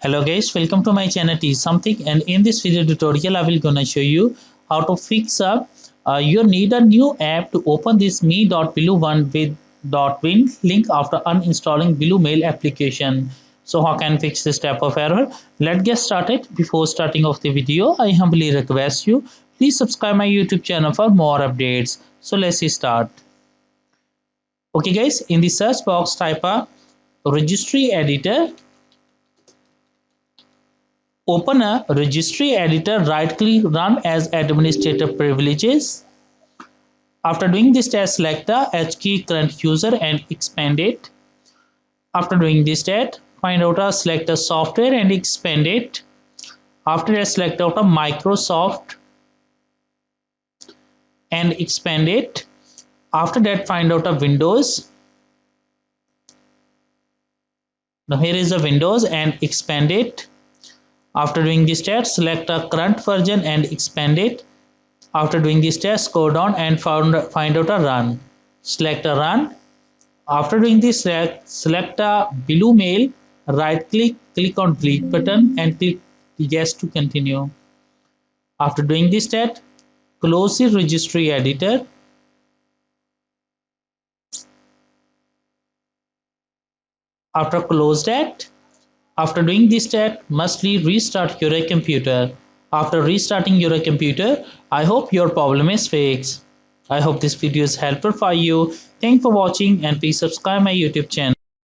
Hello guys, welcome to my channel Teach Something, and in this video tutorial I will gonna show you how to fix up you need a new app to open this Me.Blueone.Win link after uninstalling Bluemail application. So how can fix this type of error? Let's get started. Before starting off the video, I humbly request you please subscribe my YouTube channel for more updates. So let's start. Okay guys, in the search box type a registry editor. Open a registry editor, right-click, run as administrator privileges. After doing this test, select the H key current user and expand it. After doing this test, find out a select a software and expand it. After that, select out a Microsoft and expand it. After that, find out a Windows. Now here is a Windows and expand it. After doing this test, select a current version and expand it. After doing this test, go down and find out a run. Select a run. After doing this, select a Bluemail, right click, click on delete button and click yes to continue. After doing this step, close the registry editor. After close that, after doing this step, must restart your computer. After restarting your computer, I hope your problem is fixed. I hope this video is helpful for you. Thanks for watching and please subscribe my YouTube channel.